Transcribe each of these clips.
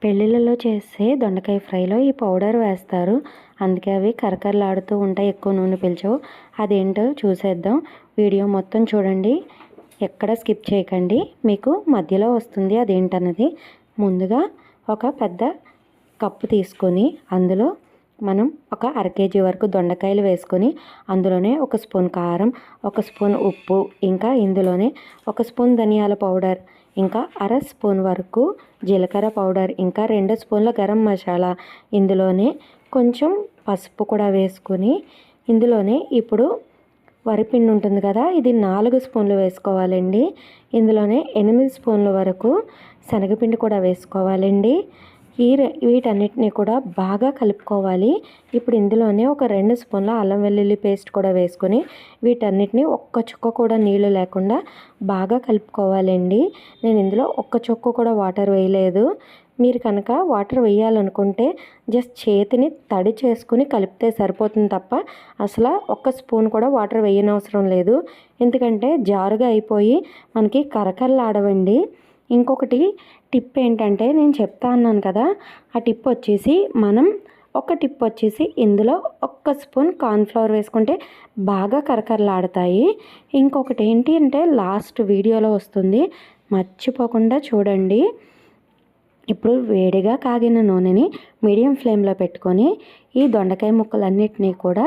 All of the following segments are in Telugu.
పెళ్ళిళ్ళలో చేసే దొండకాయ ఫ్రైలో ఈ పౌడర్ వేస్తారు. అందుకే అవి కరకరలాడుతూ ఉంటాయి, ఎక్కువ నూనె పీల్చవు. అదేంటో చూసేద్దాం. వీడియో మొత్తం చూడండి, ఎక్కడ స్కిప్ చేయకండి, మీకు మధ్యలో వస్తుంది అదేంటన్నది. ముందుగా ఒక పెద్ద కప్పు తీసుకొని అందులో మనం ఒక అర కేజీ వరకు దొండకాయలు వేసుకొని అందులోనే ఒక స్పూన్ కారం, ఒక స్పూన్ ఉప్పు, ఇంకా ఇందులోనే ఒక స్పూన్ ధనియాల పౌడర్, ఇంకా అర స్పూన్ వరకు జీలకర్ర పౌడర్, ఇంకా 2 స్పూన్ల గరం మసాలా, ఇందులోనే కొంచెం పసుపు కూడా వేసుకొని ఇందులోనే ఇప్పుడు వరిపిండి ఉంటుంది కదా, ఇది 4 స్పూన్లు వేసుకోవాలండి. ఇందులోనే 8 స్పూన్ల వరకు శనగపిండి కూడా వేసుకోవాలండి. వీటన్నిటిని కూడా బాగా కలుపుకోవాలి. ఇప్పుడు ఇందులోనే ఒక 2 స్పూన్ల అల్లం వెల్లుల్లి పేస్ట్ కూడా వేసుకొని వీటన్నిటిని ఒక్క చుక్క కూడా నీళ్ళు లేకుండా బాగా కలుపుకోవాలండి. నేను ఇందులో ఒక్క చుక్క కూడా వాటర్ వేయలేదు. మీరు కనుక వాటర్ వేయాలనుకుంటే జస్ట్ చేతిని తడి చేసుకుని కలిపితే సరిపోతుంది తప్ప అసలు ఒక్క స్పూన్ కూడా వాటర్ వేయనవసరం లేదు. ఎందుకంటే జారుగా అయిపోయి మనకి కరకరలాడవండి. ఇంకొకటి టిప్ ఏంటంటే, నేను చెప్తా అన్నాను కదా, ఆ టిప్ వచ్చేసి ఒక టిప్ వచ్చేసి ఇందులో ఒక్క స్పూన్ కార్న్ఫ్లవర్ వేసుకుంటే బాగా కరకరలాడతాయి. ఇంకొకటి ఏంటి అంటే లాస్ట్ వీడియోలో వస్తుంది, మర్చిపోకుండా చూడండి. ఇప్పుడు వేడిగా కాగిన నూనెని మీడియం ఫ్లేమ్లో పెట్టుకొని ఈ దొండకాయ ముక్కలన్నిటినీ కూడా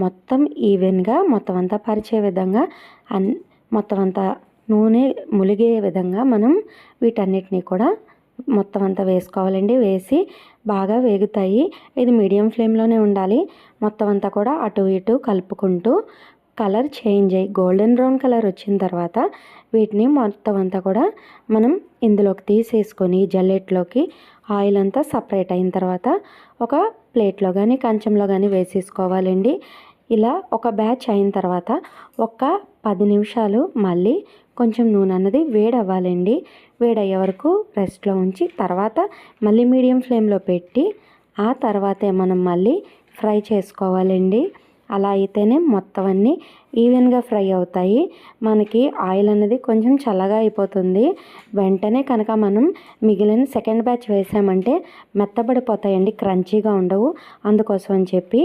మొత్తం ఈవెన్గా మొత్తం అంతా పరిచే విధంగా మొత్తం అంతా నూనె ములిగే విధంగా మనం వీటన్నిటిని కూడా మొత్తం అంతా వేసుకోవాలండి. వేసి బాగా వేగుతాయి. ఇది మీడియం ఫ్లేమ్లోనే ఉండాలి. మొత్తం అంతా కూడా అటు ఇటు కలుపుకుంటూ కలర్ చేంజ్ అయ్యి గోల్డెన్ బ్రౌన్ కలర్ వచ్చిన తర్వాత వీటిని మొత్తం అంతా కూడా మనం ఇందులోకి తీసేసుకొని జల్లెట్లోకి ఆయిల్ అంతా సపరేట్ అయిన తర్వాత ఒక ప్లేట్లో కానీ కంచంలో కానీ వేసేసుకోవాలండి. ఇలా ఒక బ్యాచ్ అయిన తర్వాత ఒక 10 నిమిషాలు మళ్ళీ కొంచెం నూనె అన్నది వేడవ్వాలండి. వేడయ్యే వరకు రెస్ట్లో ఉంచి తర్వాత మళ్ళీ మీడియం ఫ్లేమ్లో పెట్టి ఆ తర్వాతే మనం మళ్ళీ ఫ్రై చేసుకోవాలండి. అలా అయితేనే మొత్తం అన్నీ ఈవెన్గా ఫ్రై అవుతాయి. మనకి ఆయిల్ అనేది కొంచెం చల్లగా అయిపోతుంది. వెంటనే కనుక మనం మిగిలిన సెకండ్ బ్యాచ్ వేసామంటే మెత్తబడిపోతాయండి, క్రంచీగా ఉండవు. అందుకోసం అని చెప్పి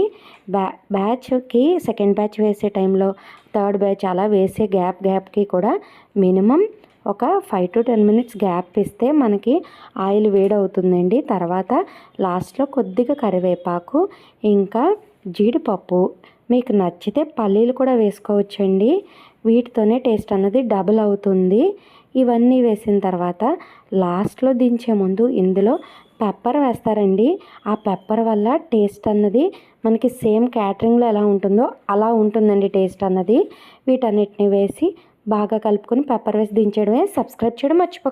బ్యాచ్కి సెకండ్ బ్యాచ్ వేసే టైంలో థర్డ్ బ్యాచ్ అలా వేసే గ్యాప్కి కూడా మినిమం ఒక 5 to 10 minutes గ్యాప్ ఇస్తే మనకి ఆయిల్ వేడవుతుందండి. తర్వాత లాస్ట్లో కొద్దిగా కరివేపాకు, ఇంకా జీడిపప్పు, మీకు నచ్చితే పల్లీలు కూడా వేసుకోవచ్చండి. వీటితోనే టేస్ట్ అన్నది డబుల్ అవుతుంది. ఇవన్నీ వేసిన తర్వాత లాస్ట్లో దించే ముందు ఇందులో పెప్పర్ వేస్తారండి. ఆ పెప్పర్ వల్ల టేస్ట్ అన్నది మనకి సేమ్ క్యాటరింగ్లో ఎలా ఉంటుందో అలా ఉంటుందండి టేస్ట్ అన్నది. వీటన్నిటిని వేసి బాగా కలుపుకొని పెప్పర్ వేసి దించడమే. సబ్స్క్రైబ్ చేయడం మర్చిపోకండి.